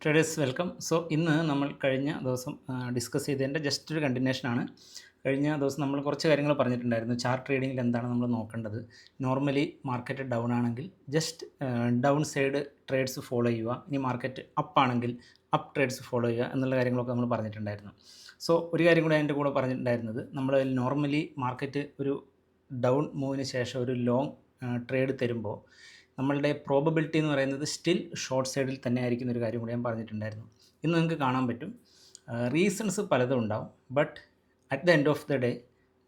Traders welcome. So ഇന്ന് നമ്മൾ കഴിഞ്ഞ ദിവസം ഡിസ്കസ് ചെയ്തതിൻ്റെ ജസ്റ്റ് ഒരു കണ്ടിന്യൂഷനാണ്. കഴിഞ്ഞ ദിവസം നമ്മൾ കുറച്ച് കാര്യങ്ങൾ പറഞ്ഞിട്ടുണ്ടായിരുന്നു. ചാർട്ട് ട്രേഡിങ്ങിൽ എന്താണ് നമ്മൾ നോക്കേണ്ടത്. നോർമലി മാർക്കറ്റ് ഡൗൺ ആണെങ്കിൽ just down side trades follow ചെയ്യുക. ഇനി മാർക്കറ്റ് അപ്പ് ആണെങ്കിൽ അപ്പ് ട്രേഡ്സ് ഫോളോ ചെയ്യുക എന്നുള്ള കാര്യങ്ങളൊക്കെ നമ്മൾ പറഞ്ഞിട്ടുണ്ടായിരുന്നു. സോ ഒരു കാര്യം കൂടി അതിൻ്റെ കൂടെ പറഞ്ഞിട്ടുണ്ടായിരുന്നത്, നമ്മൾ നോർമലി മാർക്കറ്റ് ഒരു ഡൗൺ മൂവിന് ശേഷം ഒരു ലോങ് ട്രേഡ് തരുമ്പോൾ നമ്മളുടെ പ്രോബബിലിറ്റി എന്ന് പറയുന്നത് സ്റ്റിൽ ഷോർട്ട് സൈഡിൽ തന്നെ ആയിരിക്കുന്ന ഒരു കാര്യം കൂടി ഞാൻ പറഞ്ഞിട്ടുണ്ടായിരുന്നു. ഇന്ന് നിങ്ങൾക്ക് കാണാൻ പറ്റും, റീസൺസ് പലതും ഉണ്ടാവും. But at the end of the day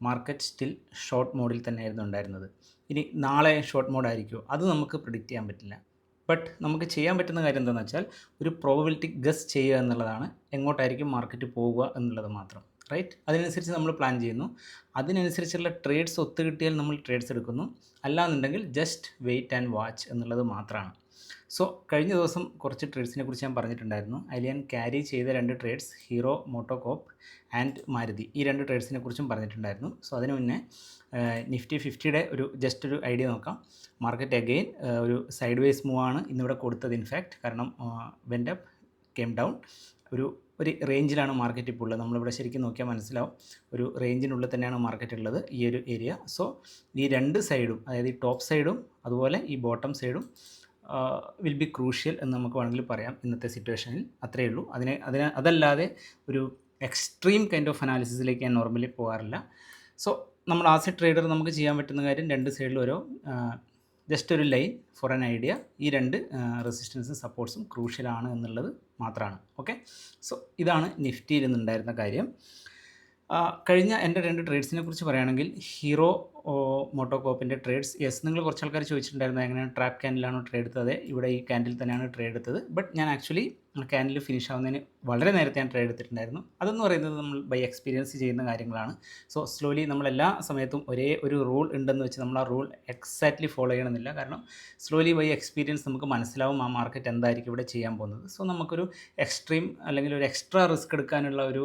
market still short മോഡിൽ തന്നെയായിരുന്നു ഉണ്ടായിരുന്നത്. ഇനി നാളെ ഷോർട്ട് മോഡ് ആയിരിക്കുമോ, അത് നമുക്ക് പ്രിഡിക്റ്റ് ചെയ്യാൻ പറ്റില്ല. ബട്ട് നമുക്ക് ചെയ്യാൻ പറ്റുന്ന കാര്യം എന്താണെന്ന് വെച്ചാൽ ഒരു പ്രോബബിലിറ്റി ഗസ് ചെയ്യുക എന്നുള്ളതാണ്. എങ്ങോട്ടായിരിക്കും മാർക്കറ്റ് പോവുക എന്നുള്ളത് മാത്രം, റൈറ്റ്? അതിനനുസരിച്ച് നമ്മൾ പ്ലാൻ ചെയ്യുന്നു. അതിനനുസരിച്ചുള്ള ട്രേഡ്സ് ഒത്തു കിട്ടിയാൽ നമ്മൾ ട്രേഡ്സ് എടുക്കുന്നു. അല്ലാന്നുണ്ടെങ്കിൽ ജസ്റ്റ് വെയിറ്റ് ആൻഡ് വാച്ച് എന്നുള്ളത് മാത്രമാണ്. സോ കഴിഞ്ഞ ദിവസം കുറച്ച് ട്രേഡ്സിനെ കുറിച്ച് ഞാൻ പറഞ്ഞിട്ടുണ്ടായിരുന്നു. അതിൽ ഞാൻ ക്യാരി ചെയ്ത 2 ട്രേഡ്സ് ഹീറോ മോട്ടോകോപ്പ് ആൻഡ് മാരുതി, ഈ 2 ട്രേഡ്സിനെ കുറിച്ചും പറഞ്ഞിട്ടുണ്ടായിരുന്നു. സോ അതിന് മുന്നേ നിഫ്റ്റി 50യുടെ ജസ്റ്റ് ഒരു ഐഡിയ നോക്കാം. മാർക്കറ്റ് അഗെയിൻ ഒരു സൈഡ് വേസ് മൂവ് ആണ് ഇന്നിവിടെ കൊടുത്തത്. ഇൻഫാക്റ്റ് കാരണം വെൻ്റ് അപ്പ് കെയിം ഡൗൺ, ഒരു റേഞ്ചിലാണ് മാർക്കറ്റ് ഇപ്പോൾ ഉള്ളത്. നമ്മളിവിടെ ശരിക്കും നോക്കിയാൽ മനസ്സിലാവും, ഒരു റേഞ്ചിനുള്ളിൽ തന്നെയാണ് മാർക്കറ്റ് ഉള്ളത്, ഈ ഒരു ഏരിയ. സോ ഈ 2 സൈഡും, അതായത് ഈ ടോപ്പ് സൈഡും അതുപോലെ ഈ ബോട്ടം സൈഡും വിൽ ബി ക്രൂഷ്യൽ എന്ന് നമുക്ക് വേണമെങ്കിൽ പറയാം ഇന്നത്തെ സിറ്റുവേഷനിൽ. അത്രയേ ഉള്ളൂ. അതല്ലാതെ ഒരു എക്സ്ട്രീം കൈൻഡ് ഓഫ് അനാലിസിസിലേക്ക് ഞാൻ നോർമലി പോകാറില്ല. സോ നമ്മൾ ആസ് എ ട്രേഡർ നമുക്ക് ചെയ്യാൻ പറ്റുന്ന കാര്യം, 2 സൈഡിലും ഓരോ ജസ്റ്റ് ഒരു ലൈൻ ഫോർ ആൻ ഐഡിയ, ഈ 2 റെസിസ്റ്റൻസും സപ്പോർട്ട്സും ക്രൂഷ്യലാണ് എന്നുള്ളത് മാത്രമാണ്. ഓക്കെ, സോ ഇതാണ് നിഫ്റ്റിയിൽ നിന്നുണ്ടായിരുന്ന കാര്യം. കഴിഞ്ഞ എൻ്റെ 2 ട്രേഡ്സിനെ കുറിച്ച് പറയുകയാണെങ്കിൽ, ഹീറോ മോട്ടോകോപ്പിൻ്റെ ട്രേഡ്സ്, യെസ്, നിങ്ങൾ കുറച്ച് ആൾക്കാർ ചോദിച്ചിട്ടുണ്ടായിരുന്നു എങ്ങനെയാണ് ട്രാപ്പ് ക്യാൻഡിലാണോ ട്രേഡ് എടുത്തത്. ഇവിടെ ഈ ക്യാൻഡിൽ തന്നെയാണ് ട്രേഡ് എടുത്തത്. ബട്ട് ഞാൻ ആക്ച്വലി ക്യാൻഡിൽ ഫിനിഷ് ആവുന്നതിന് വളരെ നേരത്തെ ഞാൻ ട്രേഡ് എടുത്തിട്ടുണ്ടായിരുന്നു. അതെന്ന് പറയുന്നത് നമ്മൾ ബൈ എക്സ്പീരിയൻസ് ചെയ്യുന്ന കാര്യങ്ങളാണ്. സോ സ്ലോലി നമ്മൾ എല്ലാ സമയത്തും ഒരേ ഒരു റൂൾ ഉണ്ടെന്ന് വെച്ച് നമ്മൾ ആ റൂൾ എക്സാക്ട്ലി ഫോളോ ചെയ്യണമെന്നില്ല. കാരണം സ്ലോലി ബൈ എക്സ്പീരിയൻസ് നമുക്ക് മനസ്സിലാവും ആ മാർക്കറ്റ് എന്തായിരിക്കും ഇവിടെ ചെയ്യാൻ പോകുന്നത്. സോ നമുക്കൊരു എക്സ്ട്രീം അല്ലെങ്കിൽ ഒരു എക്സ്ട്രാ റിസ്ക് എടുക്കാനുള്ള ഒരു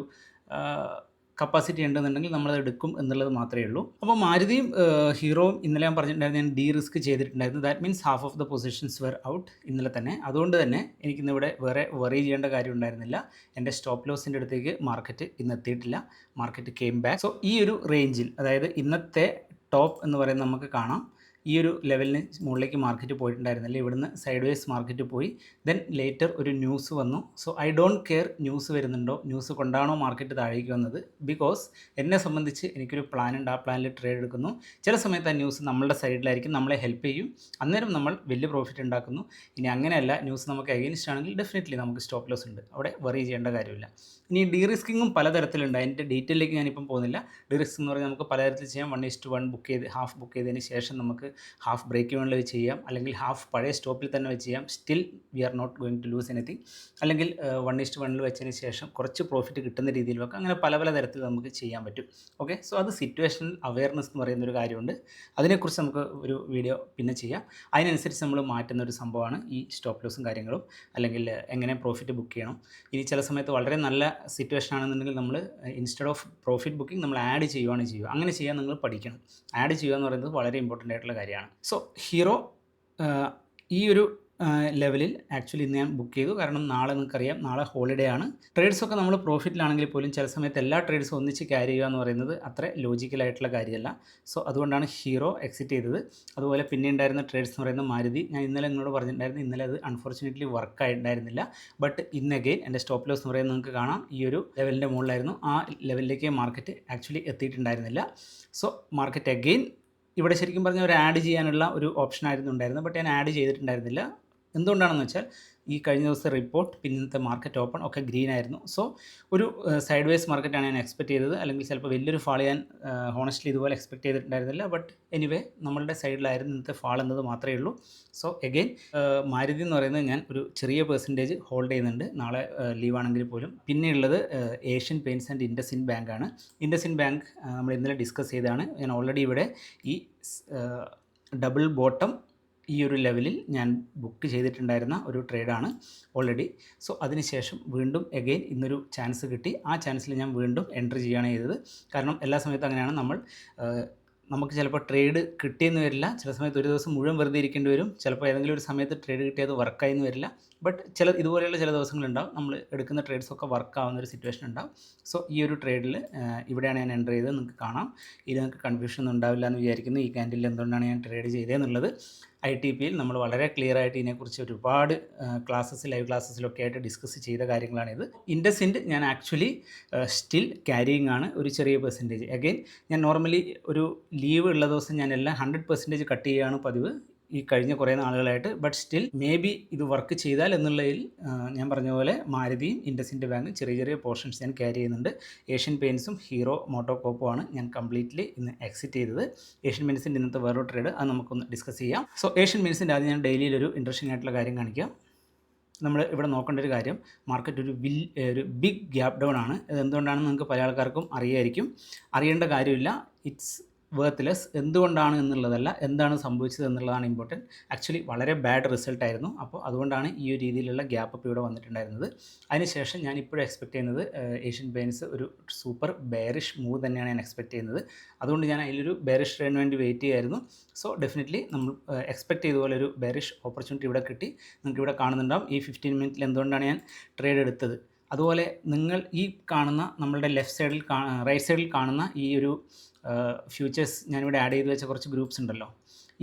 കപ്പാസിറ്റി ഉണ്ടെന്നുണ്ടെങ്കിൽ നമ്മളത് എടുക്കും എന്നുള്ളത് മാത്രമേ ഉള്ളൂ. അപ്പോൾ മാരുതിയും ഹീറോയും ഇന്നലെ ഞാൻ പറഞ്ഞിട്ടുണ്ടായിരുന്നു, ഞാൻ ഡി റിസ്ക് ചെയ്തിട്ടുണ്ടായിരുന്നു. That means half of the positions were out ഇന്നലെ തന്നെ. അതുകൊണ്ട് തന്നെ എനിക്കിന്നിവിടെ വേറെ വറി ചെയ്യേണ്ട കാര്യം ഉണ്ടായിരുന്നില്ല. എൻ്റെ സ്റ്റോപ്പ് ലോസിൻ്റെ അടുത്തേക്ക് മാർക്കറ്റ് ഇന്ന് എത്തിയിട്ടില്ല. Market came back. സോ ഈ ഒരു റേഞ്ചിൽ, അതായത് ഇന്നത്തെ ടോപ്പ് എന്ന് പറയുന്നത് നമുക്ക് കാണാം, ഈ ഒരു ലെവലിന് മുകളിലേക്ക് മാർക്കറ്റ് പോയിട്ടുണ്ടായിരുന്നില്ല. ഇവിടുന്ന് സൈഡ് വേസ് മാർക്കറ്റ് പോയി. ദെൻ ലേറ്റർ ഒരു ന്യൂസ് വന്നു. So I don't care news വരുന്നുണ്ടോ, ന്യൂസ് കൊണ്ടാണോ മാർക്കറ്റ് താഴേക്ക് വന്നത്. ബിക്കോസ് എന്നെ സംബന്ധിച്ച് എനിക്കൊരു പ്ലാൻ ഉണ്ട്, ആ പ്ലാനിൽ ട്രേഡ് എടുക്കുന്നു. ചില സമയത്ത് ആ ന്യൂസ് നമ്മളുടെ സൈഡിലായിരിക്കും, നമ്മളെ ഹെൽപ്പ് ചെയ്യും. അന്നേരം നമ്മൾ വലിയ പ്രോഫിറ്റ് ഉണ്ടാക്കുന്നു. ഇനി അങ്ങനെയല്ല, ന്യൂസ് നമുക്ക് അഗെയിൻസ്റ്റ് ആണെങ്കിൽ ഡെഫിനറ്റ്ലി നമുക്ക് സ്റ്റോപ്പ് ലോസ് ഉണ്ട്, അവിടെ വറി ചെയ്യേണ്ട കാര്യമില്ല. ഇനി ഡി റിസ്കിങ്ങും പലതരത്തിലുണ്ട്. അതിൻ്റെ ഡീറ്റെയിലേക്ക് ഞാനിപ്പം പോകുന്നില്ല. ഡി റിസ്ക് എന്ന് പറഞ്ഞാൽ നമുക്ക് പലതരത്തിൽ ചെയ്യാം. 1:1 ബുക്ക് ചെയ്ത് ഹാഫ് ബുക്ക് ചെയ്തതിന് ശേഷം നമുക്ക് ഹാഫ് ബ്രേക്ക് ഇവണിൽ വെച്ച് ചെയ്യാം, അല്ലെങ്കിൽ ഹാഫ് പഴയ സ്റ്റോപ്പിൽ തന്നെ വെച്ച് ചെയ്യാം. Still we are not going to lose anything. അല്ലെങ്കിൽ 1:1 വെച്ചതിന് ശേഷം കുറച്ച് പ്രോഫിറ്റ് കിട്ടുന്ന രീതിയിൽ വെക്കാം. അങ്ങനെ പല പല തരത്തിൽ നമുക്ക് ചെയ്യാൻ പറ്റും. ഓക്കെ, സോ അത് സിറ്റുവേഷണൽ അവെയർനെസ് എന്ന് പറയുന്നൊരു കാര്യമുണ്ട്. അതിനെക്കുറിച്ച് നമുക്ക് ഒരു വീഡിയോ പിന്നെ ചെയ്യാം. അതിനനുസരിച്ച് നമ്മൾ മാറ്റുന്ന ഒരു സംഭവമാണ് ഈ സ്റ്റോപ്പ് ലോസും കാര്യങ്ങളും, അല്ലെങ്കിൽ എങ്ങനെ പ്രോഫിറ്റ് ബുക്ക് ചെയ്യണം. ഇനി ചില സമയത്ത് വളരെ നല്ല സിറ്റുവേഷൻ ആണെന്നുണ്ടെങ്കിൽ നമ്മൾ ഇൻസ്റ്റെഡ് ഓഫ് പ്രോഫിറ്റ് ബുക്കിംഗ് നമ്മൾ ആഡ് ചെയ്യുകയാണ് ചെയ്യുക. അങ്ങനെ ചെയ്യാൻ നിങ്ങൾ പഠിക്കണം. ആഡ് ചെയ്യുക എന്ന് പറയുന്നത് വളരെ ഇമ്പോർട്ടൻ്റ് ആയിട്ടുള്ള കാര്യമാണ്. സോ ഹീറോ ഈ ഒരു ലെവലിൽ ആക്ച്വലി ഇന്ന് ഞാൻ ബുക്ക് ചെയ്തു. കാരണം നാളെ നിങ്ങൾക്കറിയാം, നാളെ ഹോളിഡേ ആണ്. ട്രേഡ്സൊക്കെ നമ്മൾ പ്രോഫിറ്റിലാണെങ്കിൽ പോലും ചില സമയത്ത് എല്ലാ ട്രേഡ്സും ഒന്നിച്ച് ക്യാരി ചെയ്യുക എന്ന് പറയുന്നത് അത്ര ലോജിക്കലായിട്ടുള്ള കാര്യമല്ല. സോ അതുകൊണ്ടാണ് ഹീറോ എക്സിറ്റ് ചെയ്തത്. അതുപോലെ പിന്നെ ഉണ്ടായിരുന്ന ട്രേഡ്സ് എന്ന് പറയുന്നത് മാരുതി. ഞാൻ ഇന്നലെ നിങ്ങളോട് പറഞ്ഞിട്ടുണ്ടായിരുന്നു, ഇന്നലെ അത് അൺഫോർച്ചുനേറ്റ്ലി വർക്ക് ആയിട്ടുണ്ടായിരുന്നില്ല. ബട്ട് ഇന്ന് അഗെയിൻ എൻ്റെ സ്റ്റോപ്പ് ലോസ് എന്ന് പറയുന്നത് നിങ്ങൾക്ക് കാണാം, ഈ ഒരു ലെവലിൻ്റെ മുകളിലായിരുന്നു. ആ ലെവലിലേക്ക് മാർക്കറ്റ് ആക്ച്വലി എത്തിയിട്ടുണ്ടായിരുന്നില്ല. സോ മാർക്കറ്റ് അഗെയിൻ ഇവിടെ ശരിക്കും പറഞ്ഞാൽ ഒരു ആഡ് ചെയ്യാനുള്ള ഒരു ഓപ്ഷൻ ആയിരുന്നു ഉണ്ടായിരുന്നത്. ബട്ട് ഞാൻ ആഡ് ചെയ്തിട്ടുണ്ടായിരുന്നില്ല. എന്തുകൊണ്ടാണെന്ന് വെച്ചാൽ ഈ കഴിഞ്ഞ ദിവസത്തെ റിപ്പോർട്ട്, പിന്നത്തെ മാർക്കറ്റ് ഓപ്പൺ ഒക്കെ ഗ്രീൻ ആയിരുന്നു. സോ ഒരു സൈഡ് വേസ് മാർക്കറ്റാണ് ഞാൻ എക്സ്പെക്ട് ചെയ്തത്. അല്ലെങ്കിൽ ചിലപ്പോൾ വലിയൊരു ഫാൾ ഞാൻ ഹോണസ്റ്റ്ലി ഇതുപോലെ എക്സ്പെക്ട് ചെയ്തിട്ടുണ്ടായിരുന്നില്ല. ബട്ട് എനിവേ നമ്മളുടെ സൈഡിലായിരുന്നു ഇന്നത്തെ ഫാൾ എന്നത് മാത്രമേ ഉള്ളൂ. സോ എഗെയിൻ മാരുതി എന്ന് പറയുന്നത് ഞാൻ ഒരു ചെറിയ പെർസെൻറ്റേജ് ഹോൾഡ് ചെയ്യുന്നുണ്ട്, നാളെ ലീവാണെങ്കിൽ പോലും. പിന്നെയുള്ളത് ഏഷ്യൻ പെയിൻറ്റ്സ് ആൻഡ് ഇൻഡസിൻഡ് ബാങ്കാണ്. ഇൻഡസിൻഡ് ബാങ്ക് നമ്മൾ ഇന്നലെ ഡിസ്കസ് ചെയ്തതാണ്. ഞാൻ ഓൾറെഡി ഇവിടെ ഈ ഡബിൾ ബോട്ടം ഈ ഒരു ലെവലിൽ ഞാൻ ബുക്ക് ചെയ്തിട്ടുണ്ടായിരുന്ന ഒരു ട്രേഡാണ് ഓൾറെഡി. സോ അതിനുശേഷം വീണ്ടും എഗെയിൻ ഇന്നൊരു ചാൻസ് കിട്ടി. ആ ചാൻസിൽ ഞാൻ വീണ്ടും എൻട്രി ചെയ്യുകയാണ് ചെയ്തത്. കാരണം എല്ലാ സമയത്തും അങ്ങനെയാണ്, നമ്മൾ നമുക്ക് ചിലപ്പോൾ ട്രേഡ് കിട്ടിയെന്ന് വരില്ല, ചില സമയത്ത് ഒരു ദിവസം മുഴുവൻ വെറുതെ ഇരിക്കേണ്ടി വരും, ചിലപ്പോൾ ഏതെങ്കിലും ഒരു സമയത്ത് ട്രേഡ് കിട്ടിയത് വർക്കായെന്ന് വരില്ല. ബട്ട് ഇതുപോലെയുള്ള ചില ദിവസങ്ങളുണ്ടാവും നമ്മൾ എടുക്കുന്ന ട്രേഡ്സൊക്കെ വർക്കാവുന്ന ഒരു സിറ്റുവേഷൻ ഉണ്ടാവും. സോ ഈ ഒരു ട്രേഡിൽ ഇവിടെയാണ് ഞാൻ എൻ്റർ ചെയ്തത്. നിങ്ങൾക്ക് കാണാം, ഇത് നിങ്ങൾക്ക് കൺഫ്യൂഷൻ ഒന്നും ഉണ്ടാവില്ല എന്ന് വിചാരിക്കുന്നു. ഈ ക്യാൻഡിൽ എന്തുകൊണ്ടാണ് ഞാൻ ട്രേഡ് ചെയ്തതെന്നുള്ളത് ITPയിൽ നമ്മൾ വളരെ ക്ലിയർ ആയിട്ട് ഇതിനെക്കുറിച്ച് ഒരുപാട് ലൈവ് ക്ലാസ്സസിലൊക്കെ ആയിട്ട് ഡിസ്കസ് ചെയ്ത കാര്യങ്ങളാണിത്. ഇൻഡസിൻഡ് ഞാൻ ആക്ച്വലി സ്റ്റിൽ ക്യാരിയിങ് ആണ് ഒരു ചെറിയ പെർസെൻറ്റേജ്. അഗെയിൻ ഞാൻ നോർമലി ഒരു ലീവ് ഉള്ള ദിവസം ഞാൻ എല്ലാം 100% കട്ട് ചെയ്യുകയാണ് പതിവ് ഈ കഴിഞ്ഞ കുറേ നാളുകളായിട്ട്. ബട്ട് സ്റ്റിൽ മേ ബി ഇത് വർക്ക് ചെയ്താൽ എന്നുള്ളതിൽ ഞാൻ പറഞ്ഞ പോലെ മാരുതിയും ഇൻഡസിൻഡ് ബാങ്കും ചെറിയ ചെറിയ പോർഷൻസ് ഞാൻ ക്യാരി ചെയ്യുന്നുണ്ട്. ഏഷ്യൻ പെയിൻറ്റ്സും ഹീറോ മോട്ടോകോപ്പും ആണ് ഞാൻ കംപ്ലീറ്റ്ലി ഇന്ന് എക്സിറ്റ് ചെയ്തത്. ഏഷ്യൻ പെയിൻറ്റ്സിൻ്റെ ഇന്നത്തെ വേറൊരു ട്രേഡ് അത് നമുക്കൊന്ന് ഡിസ്കസ് ചെയ്യാം. സോ ഏഷ്യൻ പെയിൻറ്റ്സിൻ്റെ ആദ്യം ഞാൻ ഡെയിലിയിലൊരു ഇൻട്രസ്റ്റിംഗ് ആയിട്ടുള്ള കാര്യം കാണിക്കാം. നമ്മൾ ഇവിടെ നോക്കേണ്ട ഒരു കാര്യം, മാർക്കറ്റ് ഒരു ബിഗ് ഗ്യാപ്പ് ഡൗൺ ആണ്. ഇത് എന്തുകൊണ്ടാണെന്ന് നിങ്ങൾക്ക് പല ആൾക്കാർക്കും അറിയായിരിക്കും. അറിയേണ്ട കാര്യമില്ല, ഇറ്റ്സ് വേർത്ത്ലെസ്. എന്തുകൊണ്ടാണ് എന്നുള്ളതല്ല, എന്താണ് സംഭവിച്ചത് എന്നുള്ളതാണ് ഇമ്പോർട്ടൻറ്റ്. ആക്ച്വലി വളരെ ബാഡ് റിസൾട്ടായിരുന്നു. അപ്പോൾ അതുകൊണ്ടാണ് ഈ ഒരു രീതിയിലുള്ള ഗ്യാപ്പ് അപ്പ് ഇവിടെ വന്നിട്ടുണ്ടായിരുന്നത്. അതിനുശേഷം ഞാൻ ഇപ്പോഴും എക്സ്പെക്റ്റ് ചെയ്യുന്നത് ഏഷ്യൻ പെയിൻറ്റ്സ് ഒരു സൂപ്പർ ബെയറിഷ് മൂവ് തന്നെയാണ് ഞാൻ എക്സ്പെക്റ്റ് ചെയ്യുന്നത്. അതുകൊണ്ട് ഞാൻ അതിലൊരു ബെയറിഷ് ട്രെയിന് വേണ്ടി വെയിറ്റ് ചെയ്യുമായിരുന്നു. സോ ഡെഫിനറ്റ്ലി നമ്മൾ എക്സ്പെക്റ്റ് ചെയ്ത പോലെ ഒരു ബെയറിഷ് ഓപ്പർച്യൂണിറ്റി ഇവിടെ കിട്ടി. നിങ്ങൾക്ക് ഇവിടെ കാണുന്നുണ്ടാവും ഈ 15 മിനിറ്റിൽ എന്തുകൊണ്ടാണ് ഞാൻ ട്രേഡ് എടുത്തത്. അതുപോലെ നിങ്ങൾ ഈ കാണുന്ന നമ്മളുടെ റൈറ്റ് സൈഡിൽ കാണുന്ന ഈ ഒരു ഫ്യൂച്ചേഴ്സ് ഞാനിവിടെ ആഡ് ചെയ്ത് വെച്ച കുറച്ച് ഗ്രൂപ്പ്സ് ഉണ്ടല്ലോ,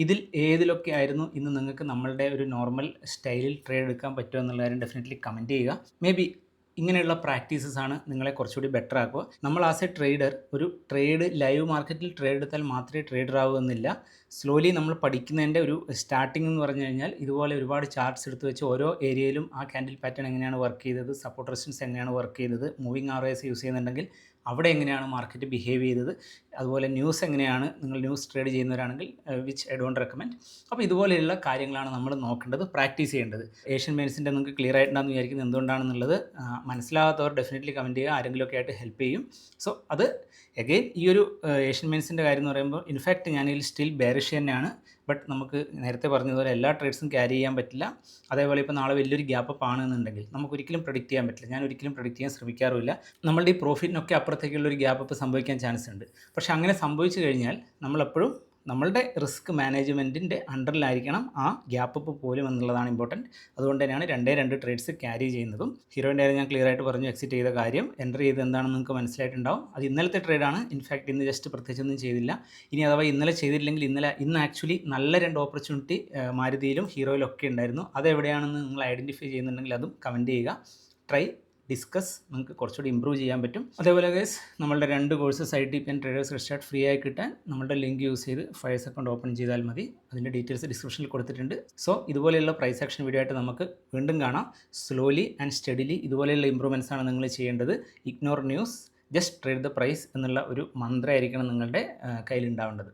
ഇതിൽ ഏതിലൊക്കെ ആയിരുന്നു ഇന്ന് നിങ്ങൾക്ക് നമ്മളുടെ ഒരു നോർമൽ സ്റ്റൈലിൽ ട്രേഡ് എടുക്കാൻ പറ്റുമോ എന്നുള്ള കാര്യം ഡെഫിനറ്റ്ലി കമൻറ്റ് ചെയ്യുക. മേ ബി ഇങ്ങനെയുള്ള പ്രാക്ടീസസ് ആണ് നിങ്ങളെ കുറച്ചുകൂടി ബെറ്റർ ആക്കുക. നമ്മൾ ആസ് എ ട്രേഡർ ഒരു ട്രേഡ് ലൈവ് മാർക്കറ്റിൽ ട്രേഡ് എടുത്താൽ മാത്രമേ ട്രേഡർ ആവുമെന്നില്ല. സ്ലോലി നമ്മൾ പഠിക്കുന്നതിൻ്റെ ഒരു സ്റ്റാർട്ടിംഗ് എന്ന് പറഞ്ഞു കഴിഞ്ഞാൽ ഇതുപോലെ ഒരുപാട് ചാർട്ട്സ് എടുത്ത് വെച്ച് ഓരോ ഏരിയയിലും ആ ക്യാൻഡിൽ പാറ്റേൺ എങ്ങനെയാണ് വർക്ക് ചെയ്തത്, സപ്പോർട്ട് റെസിസ്റ്റൻസ് എങ്ങനെയാണ് വർക്ക് ചെയ്തത്, മൂവിങ് ആവറേജ് യൂസ് ചെയ്യുന്നുണ്ടെങ്കിൽ അവിടെ എങ്ങനെയാണ് മാർക്കറ്റ് ബിഹേവ് ചെയ്തത്, അതുപോലെ ന്യൂസ് എങ്ങനെയാണ്, നിങ്ങൾ ന്യൂസ് ട്രേഡ് ചെയ്യുന്നവരാണെങ്കിൽ വിച്ച് ഐ ഡോണ്ട് റെക്കമെൻഡ്. അപ്പോൾ ഇതുപോലെയുള്ള കാര്യങ്ങളാണ് നമ്മൾ നോക്കേണ്ടത്, പ്രാക്ടീസ് ചെയ്യേണ്ടത്. ഏഷ്യൻ പെയിൻറ്റ്സിൻ്റെ നിങ്ങൾക്ക് ക്ലിയർ ആയിട്ടുണ്ടാകുന്ന വിചാരിക്കുന്നത് എന്തുകൊണ്ടാണെന്നുള്ളത് മനസ്സിലാകാത്തവർ ഡെഫിനറ്റ്ലി കമൻറ്റ് ചെയ്യുക, ആരെങ്കിലുമൊക്കെ ആയിട്ട് ഹെൽപ്പ് ചെയ്യും. സോ അത് എഗെയിൻ ഈ ഒരു ഏഷ്യൻ പെയിൻറ്റ്സിൻ്റെ കാര്യം എന്ന് പറയുമ്പോൾ ഇൻഫാക്റ്റ് ഞാനിതിൽ സ്റ്റിൽ ബെയറിഷ് തന്നെയാണ്. ബട്ട് നമുക്ക് നേരത്തെ പറഞ്ഞതുപോലെ എല്ലാ ട്രേഡ്സും ക്യാരി ചെയ്യാൻ പറ്റില്ല. അതേപോലെ ഇപ്പോൾ നാളെ വലിയൊരു ഗ്യാപ്പ് അപ്പ് ആണെന്നുണ്ടെങ്കിൽ നമുക്കൊരിക്കലും പ്രെഡിക്റ്റ് ചെയ്യാൻ പറ്റില്ല. ഞാൻ ഒരിക്കലും പ്രെഡിക്റ്റ് ചെയ്യാൻ ശ്രമിക്കാറുമില്ല. നമ്മളുടെ ഈ പ്രോഫിറ്റിനൊക്കെ അപ്പുറത്തേക്കുള്ളൊരു ഗ്യാപ്പ് അപ്പ് സംഭവിക്കാൻ ചാൻസ് ഉണ്ട്. പക്ഷേ അങ്ങനെ സംഭവിച്ചു കഴിഞ്ഞാൽ നമ്മളെപ്പോഴും നമ്മളുടെ റിസ്ക് മാനേജ്മെൻറ്റിൻ്റെ അണ്ടറിലായിരിക്കണം ആ ഗ്യാപ്പ് അപ്പ് പോലും എന്നുള്ളതാണ് ഇമ്പോർട്ടൻറ്റ്. അതുകൊണ്ട് തന്നെയാണ് 2 ട്രേഡ്സ് ക്യാരി ചെയ്യുന്നതും. ഹീറോയിൻ്റെ കാര്യം ഞാൻ ക്ലിയർ ആയിട്ട് പറഞ്ഞു, എക്സിറ്റ് ചെയ്ത കാര്യം. എൻ്റർ ചെയ്ത് എന്താണെന്ന് നിങ്ങൾക്ക് മനസ്സിലായിട്ടുണ്ടാവും. അത് ഇന്നലത്തെ ട്രേഡാണ്. ഇൻഫാക്റ്റ് ഇന്ന് ജസ്റ്റ് പ്രത്യേകിച്ചൊന്നും ചെയ്തില്ല. ഇനി അഥവാ ഇന്നലെ ചെയ്തില്ലെങ്കിൽ ഇന്ന് ആക്ച്വലി നല്ല 2 ഓപ്പർച്യൂണിറ്റി മാരുതിയിലും ഹീറോയിലും ഒക്കെ ഉണ്ടായിരുന്നു. അതെവിടെയാണെന്ന് നിങ്ങൾ ഐഡൻറ്റിഫൈ ചെയ്യുന്നുണ്ടെങ്കിൽ അതും കമൻറ്റ് ചെയ്യുക. ട്രൈ ഡിസ്കസ്, നിങ്ങൾക്ക് കുറച്ചുകൂടി ഇമ്പ്രൂവ് ചെയ്യാൻ പറ്റും. അതേപോലെ ഗൈസ് നമ്മളുടെ 2 courses ITP and traders restart free ആയി കിട്ടാൻ നമ്മളുടെ ലിങ്ക് യൂസ് ചെയ്ത് ഫയർസ് അക്കൗണ്ട് ഓപ്പൺ ചെയ്താൽ മതി. അതിൻ്റെ ഡീറ്റെയിൽസ് ഡിസ്ക്രിപ്ഷനിൽ കൊടുത്തിട്ടുണ്ട്. സോ ഇതുപോലെയുള്ള പ്രൈസ് ആക്ഷൻ വീഡിയോ ആയിട്ട് നമുക്ക് വീണ്ടും കാണാം. സ്ലോലി ആൻഡ് സ്റ്റഡിലി ഇതുപോലെയുള്ള ഇമ്പ്രൂവ്മെൻറ്റ്സ് ആണ് നിങ്ങൾ ചെയ്യേണ്ടത്. Ignore news, just trade the price എന്നുള്ള ഒരു മന്ത്രമായിരിക്കണം നിങ്ങളുടെ കയ്യിലുണ്ടാവേണ്ടത്.